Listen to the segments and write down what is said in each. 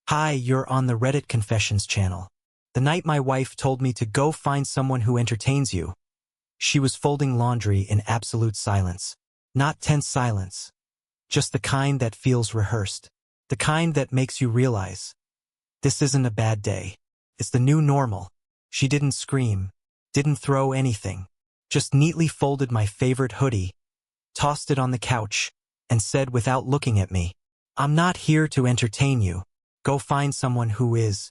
Hi, you're on the Reddit Confessions channel. The night my wife told me to go find someone who entertains you. She was folding laundry in absolute silence. Not tense silence. Just the kind that feels rehearsed. The kind that makes you realize. This isn't a bad day. It's the new normal. She didn't scream. Didn't throw anything. Just neatly folded my favorite hoodie, tossed it on the couch, and said without looking at me, "I'm not here to entertain you. Go find someone who is."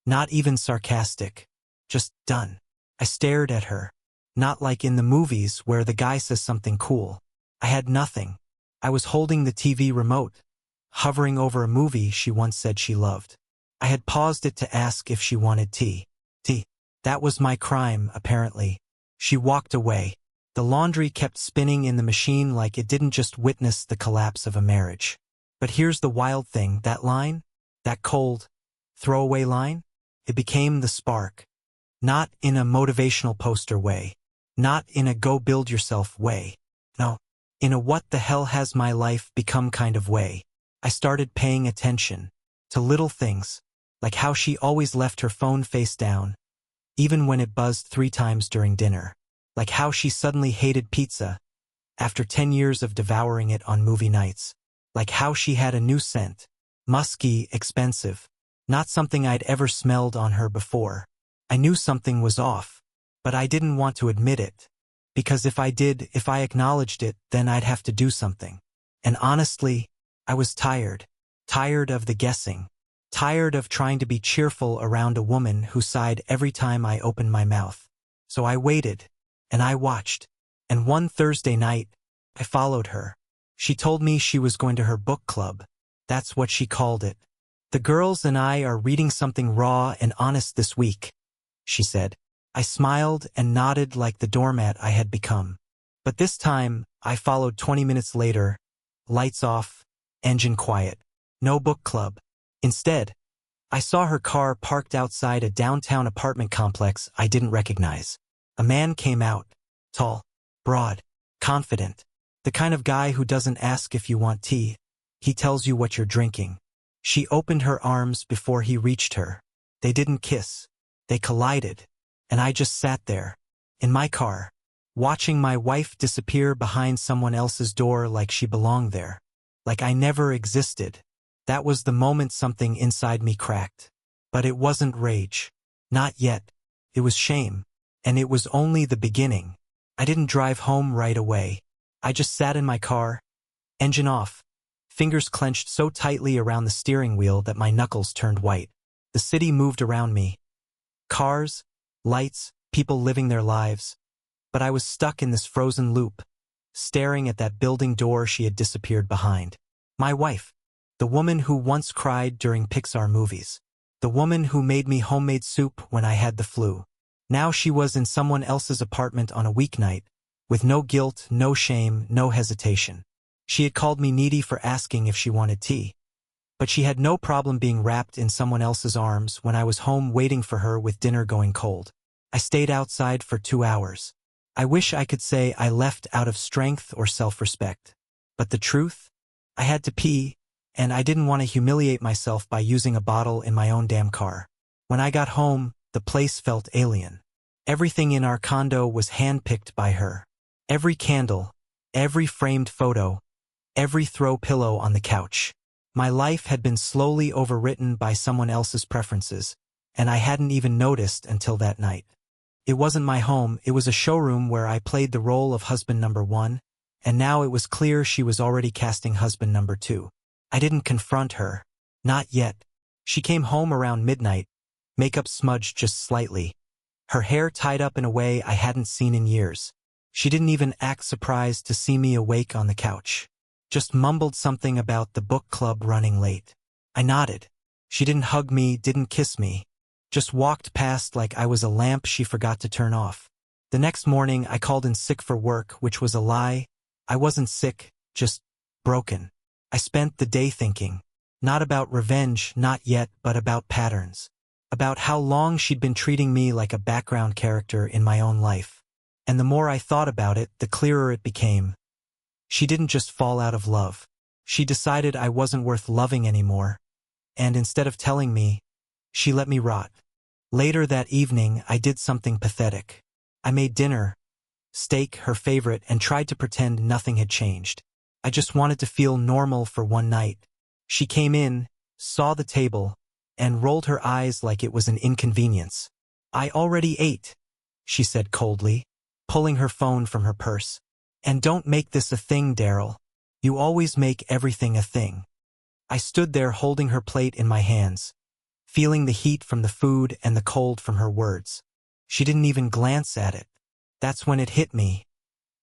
Not even sarcastic. Just done. I stared at her. Not like in the movies where the guy says something cool. I had nothing. I was holding the TV remote, hovering over a movie she once said she loved. I had paused it to ask if she wanted tea. Tea. That was my crime, apparently. She walked away. The laundry kept spinning in the machine like it didn't just witness the collapse of a marriage. But here's the wild thing, that line, that cold, throwaway line, it became the spark. Not in a motivational poster way. Not in a go build yourself way. No, in a what the hell has my life become kind of way. I started paying attention to little things, like how she always left her phone face down, even when it buzzed 3 times during dinner. Like how she suddenly hated pizza after 10 years of devouring it on movie nights. Like how she had a new scent, musky, expensive, not something I'd ever smelled on her before. I knew something was off, but I didn't want to admit it. Because if I acknowledged it, then I'd have to do something. And honestly, I was tired. Tired of the guessing. Tired of trying to be cheerful around a woman who sighed every time I opened my mouth. So I waited. And I watched. And one Thursday night, I followed her. She told me she was going to her book club. That's what she called it. "The girls and I are reading something raw and honest this week," she said. I smiled and nodded like the doormat I had become. But this time, I followed 20 minutes later, lights off, engine quiet. No book club. Instead, I saw her car parked outside a downtown apartment complex I didn't recognize. A man came out, tall, broad, confident, the kind of guy who doesn't ask if you want tea, he tells you what you're drinking. She opened her arms before he reached her. They didn't kiss. They collided. And I just sat there, in my car, watching my wife disappear behind someone else's door like she belonged there. Like I never existed. That was the moment something inside me cracked. But it wasn't rage. Not yet. It was shame. And it was only the beginning. I didn't drive home right away. I just sat in my car, engine off, fingers clenched so tightly around the steering wheel that my knuckles turned white. The city moved around me. Cars, lights, people living their lives. But I was stuck in this frozen loop, staring at that building door she had disappeared behind. My wife. The woman who once cried during Pixar movies. The woman who made me homemade soup when I had the flu. Now she was in someone else's apartment on a weeknight, with no guilt, no shame, no hesitation. She had called me needy for asking if she wanted tea. But she had no problem being wrapped in someone else's arms when I was home waiting for her with dinner going cold. I stayed outside for 2 hours. I wish I could say I left out of strength or self-respect. But the truth? I had to pee, and I didn't want to humiliate myself by using a bottle in my own damn car. When I got home, the place felt alien. Everything in our condo was handpicked by her. Every candle, every framed photo, every throw pillow on the couch. My life had been slowly overwritten by someone else's preferences, and I hadn't even noticed until that night. It wasn't my home, it was a showroom where I played the role of husband number 1, and now it was clear she was already casting husband number 2. I didn't confront her. Not yet. She came home around midnight, makeup smudged just slightly. Her hair tied up in a way I hadn't seen in years. She didn't even act surprised to see me awake on the couch. Just mumbled something about the book club running late. I nodded. She didn't hug me, didn't kiss me. Just walked past like I was a lamp she forgot to turn off. The next morning I called in sick for work, which was a lie. I wasn't sick, just broken. I spent the day thinking. Not about revenge, not yet, but about patterns. About how long she'd been treating me like a background character in my own life. And the more I thought about it, the clearer it became. She didn't just fall out of love. She decided I wasn't worth loving anymore. and instead of telling me, she let me rot. Later that evening, I did something pathetic. I made dinner, steak, her favorite, and tried to pretend nothing had changed. I just wanted to feel normal for one night. She came in, saw the table, and rolled her eyes like it was an inconvenience. "I already ate," she said coldly, pulling her phone from her purse. "And don't make this a thing, Daryl. You always make everything a thing." I stood there holding her plate in my hands, feeling the heat from the food and the cold from her words. She didn't even glance at it. That's when it hit me.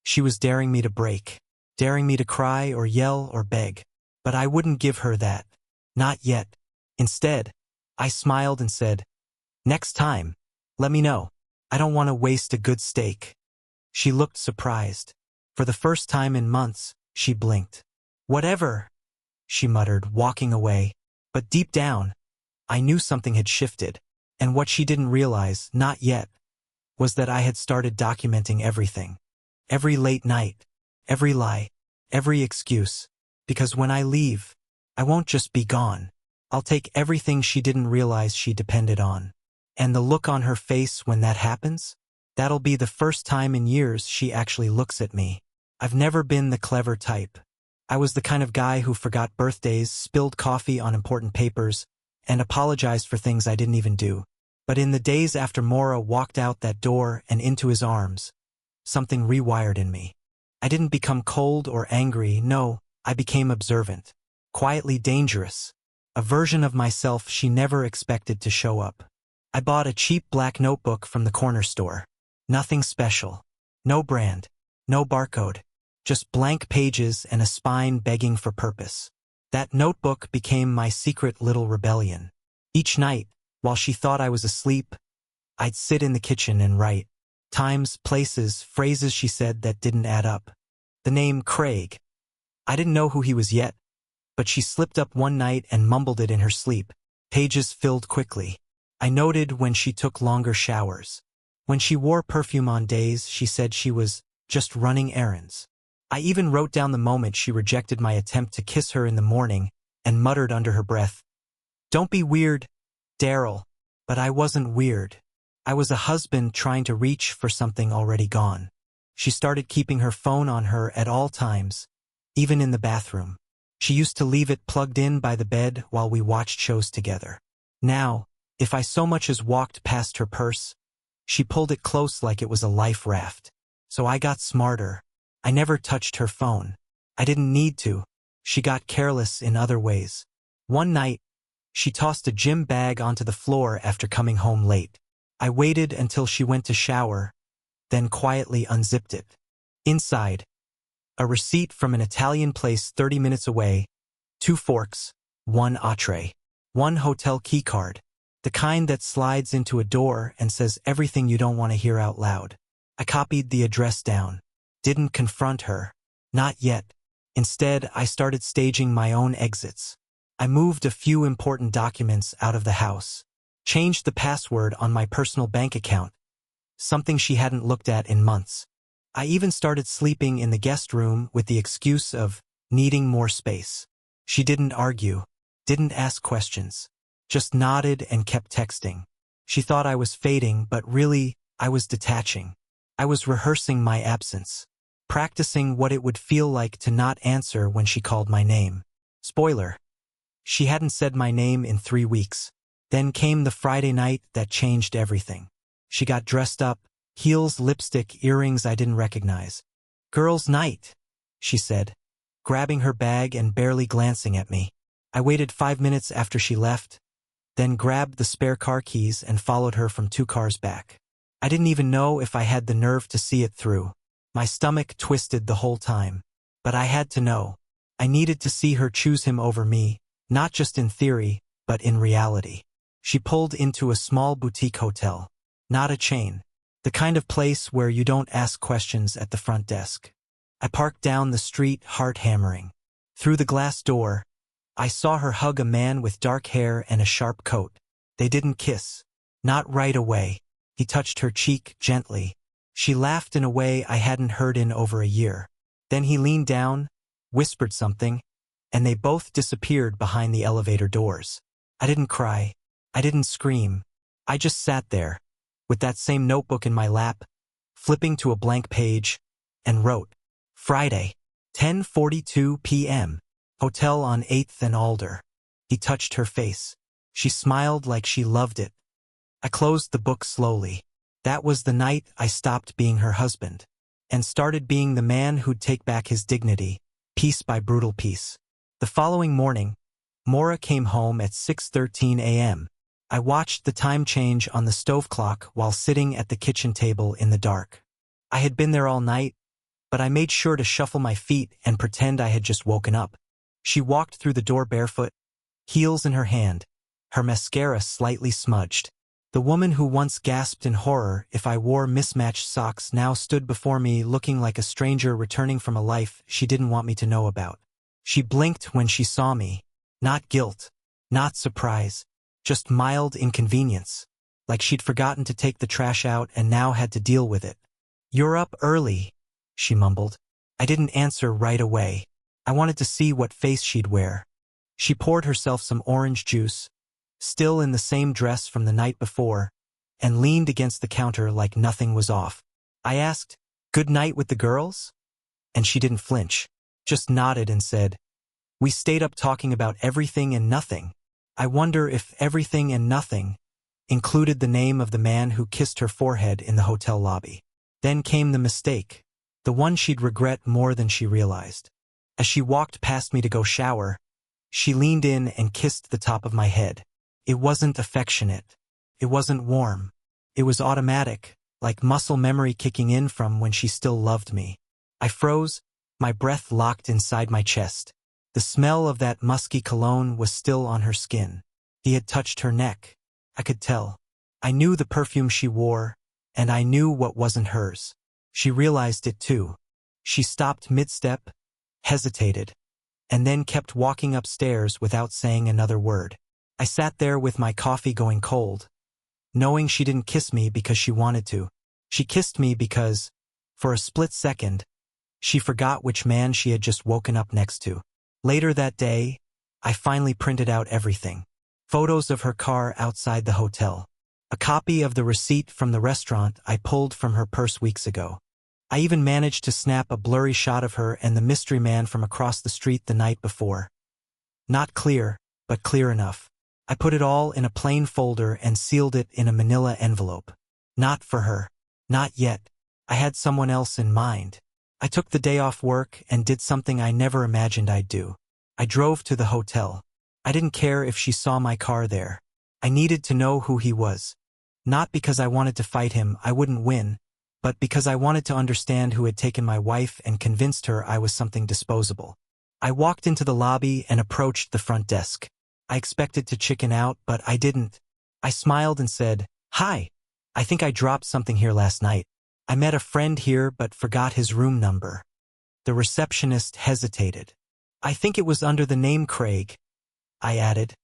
She was daring me to break, daring me to cry or yell or beg. But I wouldn't give her that. Not yet. Instead, I smiled and said, "Next time, let me know. I don't want to waste a good steak." She looked surprised. For the first time in months, she blinked. "Whatever," she muttered, walking away. But deep down, I knew something had shifted, and what she didn't realize, not yet, was that I had started documenting everything. Every late night, every lie, every excuse. Because when I leave, I won't just be gone. I'll take everything she didn't realize she depended on. And the look on her face when that happens? That'll be the first time in years she actually looks at me. I've never been the clever type. I was the kind of guy who forgot birthdays, spilled coffee on important papers, and apologized for things I didn't even do. But in the days after Maura walked out that door and into his arms, something rewired in me. I didn't become cold or angry, no, I became observant, quietly dangerous, a version of myself she never expected to show up. I bought a cheap black notebook from the corner store. Nothing special. No brand. No barcode. Just blank pages and a spine begging for purpose. That notebook became my secret little rebellion. Each night, while she thought I was asleep, I'd sit in the kitchen and write. Times, places, phrases she said that didn't add up. The name Craig. I didn't know who he was yet, but she slipped up one night and mumbled it in her sleep. Pages filled quickly. I noted when she took longer showers. When she wore perfume on days she said she was just running errands. I even wrote down the moment she rejected my attempt to kiss her in the morning and muttered under her breath, "Don't be weird, Daryl." But I wasn't weird. I was a husband trying to reach for something already gone. She started keeping her phone on her at all times, even in the bathroom. She used to leave it plugged in by the bed while we watched shows together. Now, if I so much as walked past her purse, she pulled it close like it was a life raft. So I got smarter. I never touched her phone. I didn't need to. She got careless in other ways. One night, she tossed a gym bag onto the floor after coming home late. I waited until she went to shower, then quietly unzipped it. Inside, a receipt from an Italian place 30 minutes away, 2 forks, 1 entree, 1 hotel keycard, the kind that slides into a door and says everything you don't want to hear out loud. I copied the address down. Didn't confront her. Not yet. Instead, I started staging my own exits. I moved a few important documents out of the house. Changed the password on my personal bank account, something she hadn't looked at in months. I even started sleeping in the guest room with the excuse of needing more space. She didn't argue, didn't ask questions, just nodded and kept texting. She thought I was fading, but really, I was detaching. I was rehearsing my absence, practicing what it would feel like to not answer when she called my name. Spoiler: she hadn't said my name in 3 weeks. Then came the Friday night that changed everything. She got dressed up, heels, lipstick, earrings I didn't recognize. "Girls' night," she said, grabbing her bag and barely glancing at me. I waited 5 minutes after she left, then grabbed the spare car keys and followed her from 2 cars back. I didn't even know if I had the nerve to see it through. My stomach twisted the whole time. But I had to know. I needed to see her choose him over me, not just in theory, but in reality. She pulled into a small boutique hotel. Not a chain. The kind of place where you don't ask questions at the front desk. I parked down the street, heart hammering. Through the glass door, I saw her hug a man with dark hair and a sharp coat. They didn't kiss. Not right away. He touched her cheek gently. She laughed in a way I hadn't heard in over a year. Then he leaned down, whispered something, and they both disappeared behind the elevator doors. I didn't cry. I didn't scream. I just sat there, with that same notebook in my lap, flipping to a blank page, and wrote, Friday, 10:42 p.m., hotel on 8th and Alder. He touched her face. She smiled like she loved it. I closed the book slowly. That was the night I stopped being her husband, and started being the man who'd take back his dignity, piece by brutal piece. The following morning, Maura came home at 6:13 a.m. I watched the time change on the stove clock while sitting at the kitchen table in the dark. I had been there all night, but I made sure to shuffle my feet and pretend I had just woken up. She walked through the door barefoot, heels in her hand, her mascara slightly smudged. The woman who once gasped in horror if I wore mismatched socks now stood before me looking like a stranger returning from a life she didn't want me to know about. She blinked when she saw me. Not guilt, not surprise, just mild inconvenience, like she'd forgotten to take the trash out and now had to deal with it. "You're up early," she mumbled. I didn't answer right away. I wanted to see what face she'd wear. She poured herself some orange juice, still in the same dress from the night before, and leaned against the counter like nothing was off. I asked, "Good night with the girls?" And she didn't flinch, just nodded and said, "We stayed up talking about everything and nothing." I wonder if everything and nothing included the name of the man who kissed her forehead in the hotel lobby. Then came the mistake, the one she'd regret more than she realized. As she walked past me to go shower, she leaned in and kissed the top of my head. It wasn't affectionate. It wasn't warm. It was automatic, like muscle memory kicking in from when she still loved me. I froze, my breath locked inside my chest. The smell of that musky cologne was still on her skin. He had touched her neck. I could tell. I knew the perfume she wore, and I knew what wasn't hers. She realized it too. She stopped mid-step, hesitated, and then kept walking upstairs without saying another word. I sat there with my coffee going cold, knowing she didn't kiss me because she wanted to. She kissed me because, for a split second, she forgot which man she had just woken up next to. Later that day, I finally printed out everything. Photos of her car outside the hotel. A copy of the receipt from the restaurant I pulled from her purse weeks ago. I even managed to snap a blurry shot of her and the mystery man from across the street the night before. Not clear, but clear enough. I put it all in a plain folder and sealed it in a manila envelope. Not for her. Not yet. I had someone else in mind. I took the day off work and did something I never imagined I'd do. I drove to the hotel. I didn't care if she saw my car there. I needed to know who he was. Not because I wanted to fight him, I wouldn't win, but because I wanted to understand who had taken my wife and convinced her I was something disposable. I walked into the lobby and approached the front desk. I expected to chicken out, but I didn't. I smiled and said, "Hi, I think I dropped something here last night. I met a friend here but forgot his room number." The receptionist hesitated. "I think it was under the name Craig," I added,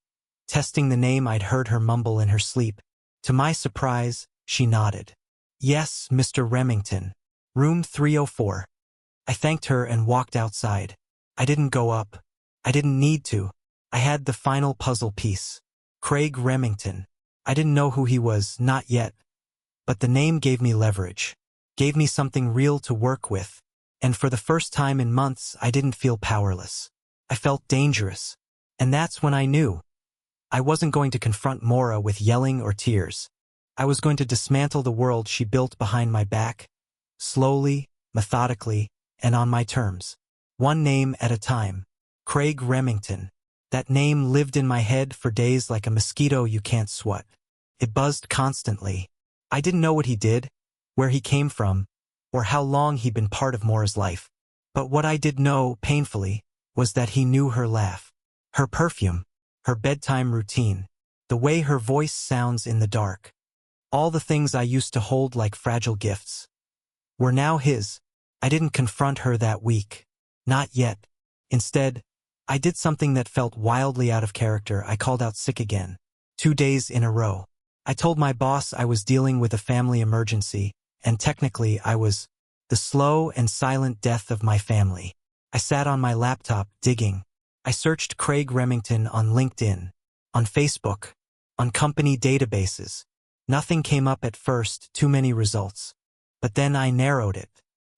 testing the name I'd heard her mumble in her sleep. To my surprise, she nodded. "Yes, Mr. Remington. Room 304. I thanked her and walked outside. I didn't go up. I didn't need to. I had the final puzzle piece. Craig Remington. I didn't know who he was, not yet. But the name gave me leverage. Gave me something real to work with. And for the first time in months, I didn't feel powerless. I felt dangerous. And that's when I knew. I wasn't going to confront Maura with yelling or tears. I was going to dismantle the world she built behind my back, slowly, methodically, and on my terms. One name at a time. Craig Remington. That name lived in my head for days like a mosquito you can't swat. It buzzed constantly. I didn't know what he did, where he came from, or how long he'd been part of Maura's life. But what I did know, painfully, was that he knew her laugh, her perfume, her bedtime routine, the way her voice sounds in the dark. All the things I used to hold like fragile gifts were now his. I didn't confront her that week. Not yet. Instead, I did something that felt wildly out of character. I called out sick again. 2 days in a row. I told my boss I was dealing with a family emergency, and technically I was the slow and silent death of my family. I sat on my laptop, digging. I searched Craig Remington on LinkedIn. on Facebook, on company databases. Nothing came up at first, too many results. But then I narrowed it.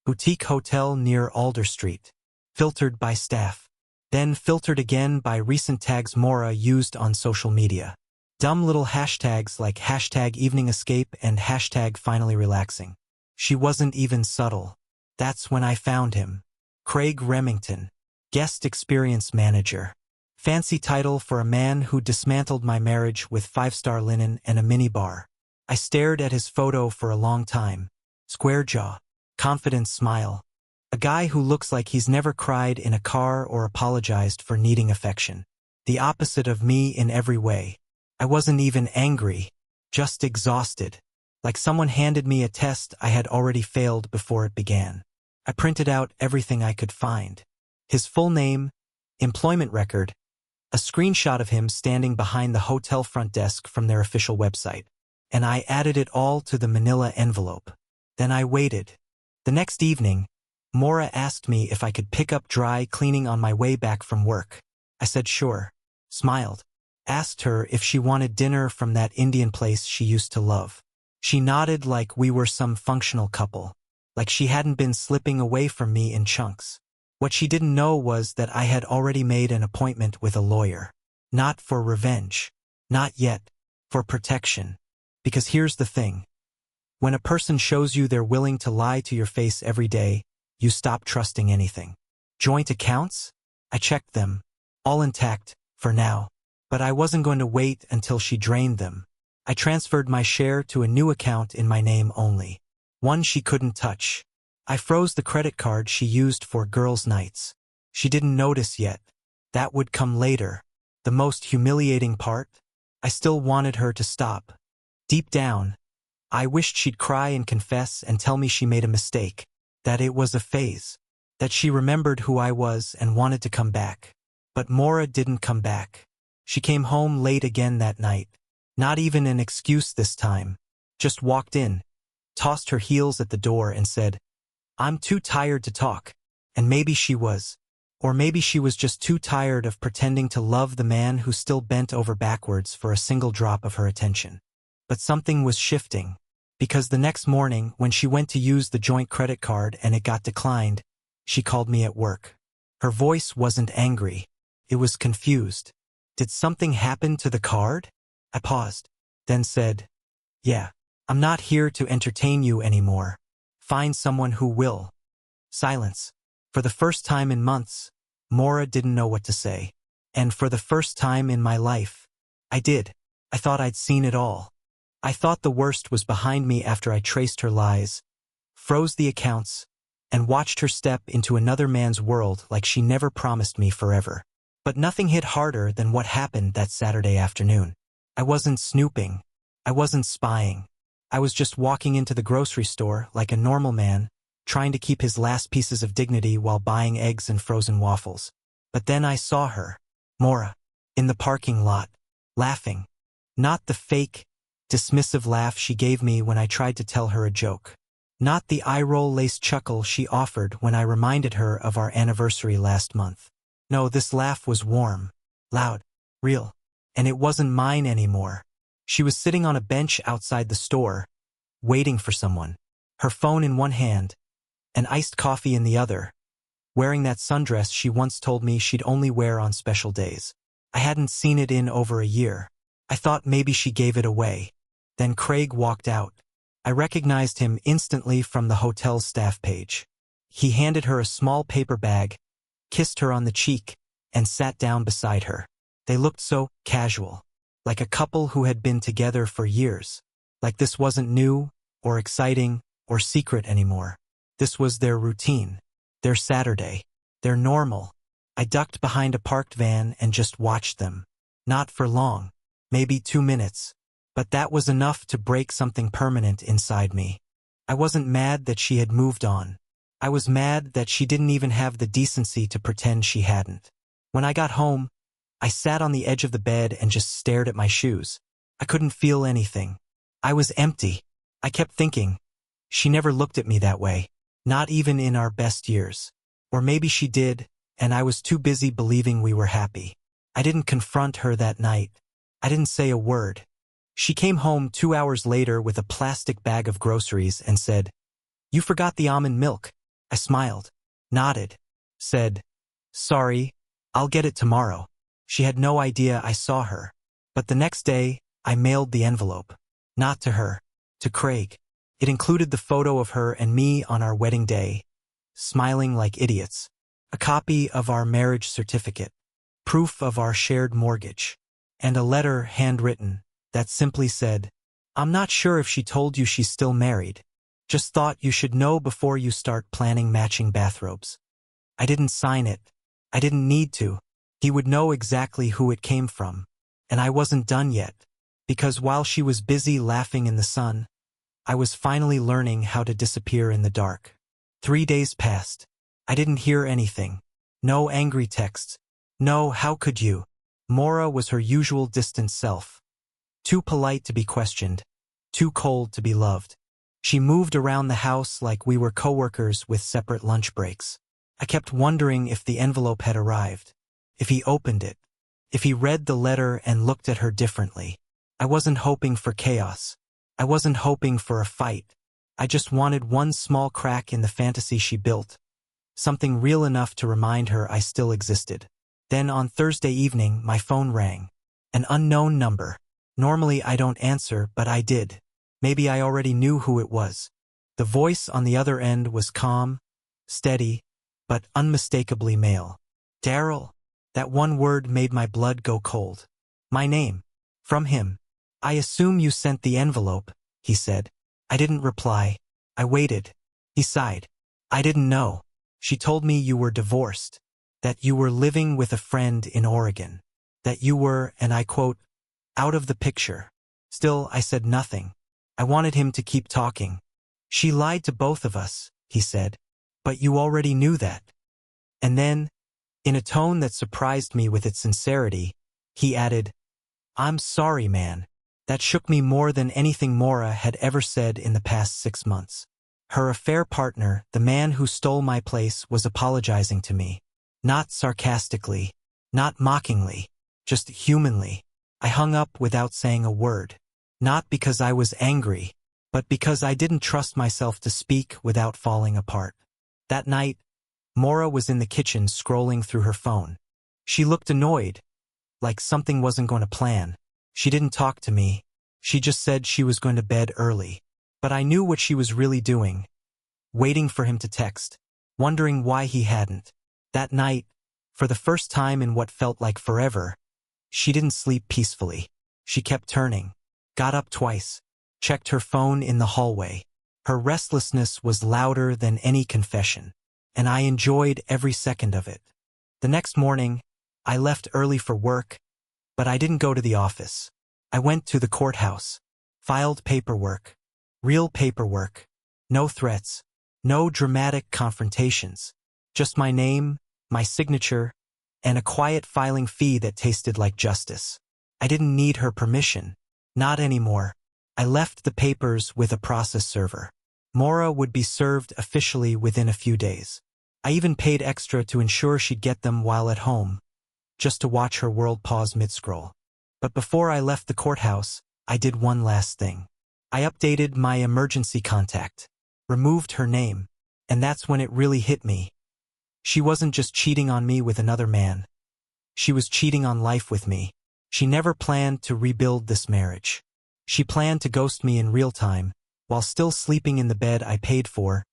Boutique hotel near Alder Street. Filtered by staff. Then filtered again by recent tags Maura used on social media. Dumb little hashtags like hashtag evening escape and hashtag finally relaxing. She wasn't even subtle. That's when I found him. Craig Remington. Guest experience manager. Fancy title for a man who dismantled my marriage with 5-star linen and a minibar. I stared at his photo for a long time. Square jaw. Confident smile. A guy who looks like he's never cried in a car or apologized for needing affection. The opposite of me in every way. I wasn't even angry, just exhausted. Like someone handed me a test I had already failed before it began. I printed out everything I could find. His full name, employment record, a screenshot of him standing behind the hotel front desk from their official website. And I added it all to the manila envelope. Then I waited. The next evening, Maura asked me if I could pick up dry cleaning on my way back from work. I said sure, smiled, asked her if she wanted dinner from that Indian place she used to love. She nodded like we were some functional couple, like she hadn't been slipping away from me in chunks. What she didn't know was that I had already made an appointment with a lawyer. Not for revenge. Not yet. For protection. Because here's the thing. When a person shows you they're willing to lie to your face every day, you stop trusting anything. Joint accounts? I checked them. All intact, for now. But I wasn't going to wait until she drained them. I transferred my share to a new account in my name only. One she couldn't touch. I froze the credit card she used for girls' nights. She didn't notice yet. That would come later. The most humiliating part? I still wanted her to stop. Deep down, I wished she'd cry and confess and tell me she made a mistake. That it was a phase. That she remembered who I was and wanted to come back. But Maura didn't come back. She came home late again that night. Not even an excuse this time. Just walked in, tossed her heels at the door and said, "I'm too tired to talk." And maybe she was. Or maybe she was just too tired of pretending to love the man who still bent over backwards for a single drop of her attention. But something was shifting. Because the next morning, when she went to use the joint credit card and it got declined, she called me at work. Her voice wasn't angry. It was confused. Did something happen to the card? I paused, then said, "Yeah, I'm not here to entertain you anymore. Find someone who will." Silence. For the first time in months, Maura didn't know what to say. And for the first time in my life, I did. I thought I'd seen it all. I thought the worst was behind me after I traced her lies, froze the accounts, and watched her step into another man's world like she never promised me forever. But nothing hit harder than what happened that Saturday afternoon. I wasn't snooping. I wasn't spying. I was just walking into the grocery store like a normal man, trying to keep his last pieces of dignity while buying eggs and frozen waffles. But then I saw her, Maura, in the parking lot, laughing. Not the fake, dismissive laugh she gave me when I tried to tell her a joke. Not the eye-roll-laced chuckle she offered when I reminded her of our anniversary last month. No, this laugh was warm, loud, real. And it wasn't mine anymore. She was sitting on a bench outside the store, waiting for someone. Her phone in one hand, an iced coffee in the other, wearing that sundress she once told me she'd only wear on special days. I hadn't seen it in over a year. I thought maybe she gave it away. Then Craig walked out. I recognized him instantly from the hotel's staff page. He handed her a small paper bag, kissed her on the cheek, and sat down beside her. They looked so casual, like a couple who had been together for years. Like this wasn't new, or exciting, or secret anymore. This was their routine, their Saturday, their normal. I ducked behind a parked van and just watched them. Not for long, maybe 2 minutes. But that was enough to break something permanent inside me. I wasn't mad that she had moved on. I was mad that she didn't even have the decency to pretend she hadn't. When I got home, I sat on the edge of the bed and just stared at my shoes. I couldn't feel anything. I was empty. I kept thinking, she never looked at me that way, not even in our best years. Or maybe she did, and I was too busy believing we were happy. I didn't confront her that night. I didn't say a word. She came home 2 hours later with a plastic bag of groceries and said, "You forgot the almond milk." I smiled, nodded, said, "Sorry, I'll get it tomorrow." She had no idea I saw her. But the next day, I mailed the envelope. Not to her, to Craig. It included the photo of her and me on our wedding day, smiling like idiots, a copy of our marriage certificate, proof of our shared mortgage, and a letter handwritten that simply said, "I'm not sure if she told you she's still married. Just thought you should know before you start planning matching bathrobes." I didn't sign it. I didn't need to. He would know exactly who it came from. And I wasn't done yet, because while she was busy laughing in the sun, I was finally learning how to disappear in the dark. 3 days passed. I didn't hear anything. No angry texts. No, "How could you?" Maura was her usual distant self. Too polite to be questioned. Too cold to be loved. She moved around the house like we were coworkers with separate lunch breaks. I kept wondering if the envelope had arrived, if he opened it, if he read the letter and looked at her differently. I wasn't hoping for chaos. I wasn't hoping for a fight. I just wanted one small crack in the fantasy she built, something real enough to remind her I still existed. Then on Thursday evening, my phone rang. An unknown number. Normally I don't answer, but I did. Maybe I already knew who it was. The voice on the other end was calm, steady, but unmistakably male. "Daryl." That one word made my blood go cold. My name. From him. "I assume you sent the envelope," he said. I didn't reply. I waited. He sighed. "I didn't know. She told me you were divorced, that you were living with a friend in Oregon, that you were, and I quote, out of the picture." Still, I said nothing. I wanted him to keep talking. "She lied to both of us," he said. "But you already knew that." And then, in a tone that surprised me with its sincerity, he added, "I'm sorry, man." That shook me more than anything Maura had ever said in the past 6 months. Her affair partner, the man who stole my place, was apologizing to me. Not sarcastically, not mockingly, just humanly. I hung up without saying a word. Not because I was angry, but because I didn't trust myself to speak without falling apart. That night, Maura was in the kitchen scrolling through her phone. She looked annoyed, like something wasn't going to plan. She didn't talk to me. She just said she was going to bed early. But I knew what she was really doing. Waiting for him to text. Wondering why he hadn't. That night, for the first time in what felt like forever, she didn't sleep peacefully. She kept turning. Got up twice. Checked her phone in the hallway. Her restlessness was louder than any confession. And I enjoyed every second of it. The next morning, I left early for work, but I didn't go to the office. I went to the courthouse. Filed paperwork. Real paperwork. No threats. No dramatic confrontations. Just my name, my signature, and a quiet filing fee that tasted like justice. I didn't need her permission. Not anymore. I left the papers with a process server. Maura would be served officially within a few days. I even paid extra to ensure she'd get them while at home, just to watch her world pause mid-scroll. But before I left the courthouse, I did one last thing. I updated my emergency contact, removed her name, and that's when it really hit me. She wasn't just cheating on me with another man. She was cheating on life with me. She never planned to rebuild this marriage. She planned to ghost me in real time, while still sleeping in the bed I paid for,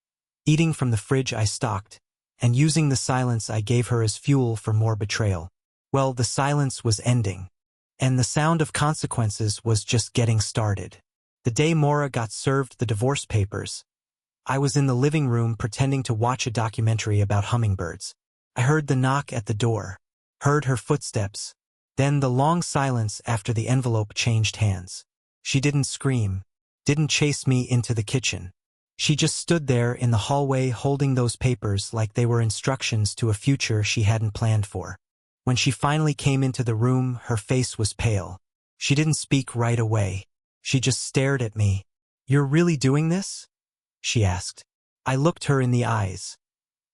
eating from the fridge I stocked, and using the silence I gave her as fuel for more betrayal. Well, the silence was ending, and the sound of consequences was just getting started. The day Maura got served the divorce papers, I was in the living room pretending to watch a documentary about hummingbirds. I heard the knock at the door, heard her footsteps, then the long silence after the envelope changed hands. She didn't scream, didn't chase me into the kitchen. She just stood there in the hallway holding those papers like they were instructions to a future she hadn't planned for. When she finally came into the room, her face was pale. She didn't speak right away. She just stared at me. "You're really doing this?" she asked. I looked her in the eyes.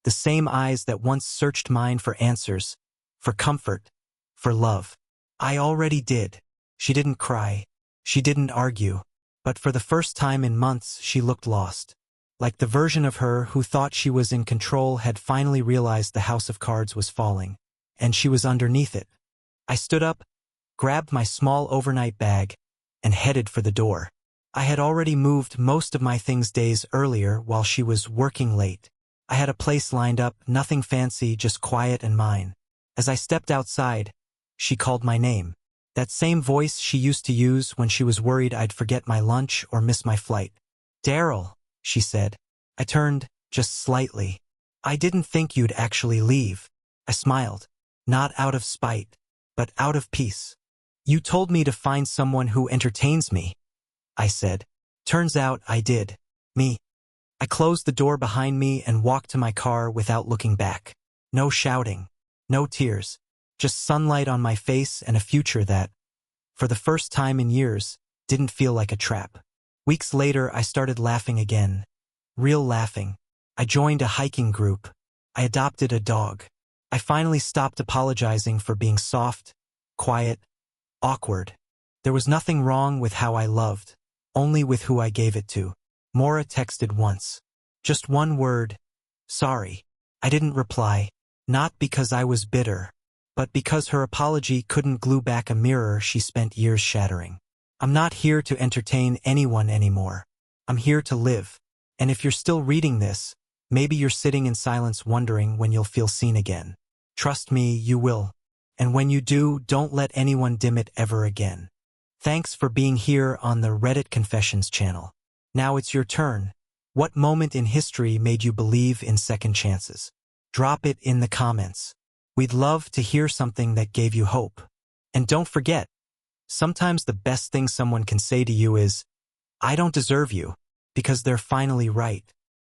The same eyes that once searched mine for answers, for comfort, for love. "I already did." She didn't cry. She didn't argue. But for the first time in months, she looked lost. Like the version of her who thought she was in control had finally realized the house of cards was falling. And she was underneath it. I stood up, grabbed my small overnight bag, and headed for the door. I had already moved most of my things days earlier while she was working late. I had a place lined up, nothing fancy, just quiet and mine. As I stepped outside, she called my name. That same voice she used to use when she was worried I'd forget my lunch or miss my flight. "Daryl," she said. I turned, just slightly. "I didn't think you'd actually leave." I smiled. Not out of spite, but out of peace. "You told me to find someone who entertains me," I said. "Turns out I did. Me." I closed the door behind me and walked to my car without looking back. No shouting. No tears. Just sunlight on my face and a future that, for the first time in years, didn't feel like a trap. Weeks later, I started laughing again. Real laughing. I joined a hiking group. I adopted a dog. I finally stopped apologizing for being soft, quiet, awkward. There was nothing wrong with how I loved, only with who I gave it to. Maura texted once. Just one word. "Sorry." I didn't reply, not because I was bitter, but because her apology couldn't glue back a mirror she spent years shattering. I'm not here to entertain anyone anymore. I'm here to live. And if you're still reading this, maybe you're sitting in silence wondering when you'll feel seen again. Trust me, you will. And when you do, don't let anyone dim it ever again. Thanks for being here on the Reddit Confessions channel. Now it's your turn. What moment in history made you believe in second chances? Drop it in the comments. We'd love to hear something that gave you hope. And don't forget, sometimes the best thing someone can say to you is, "I don't deserve you," because they're finally right.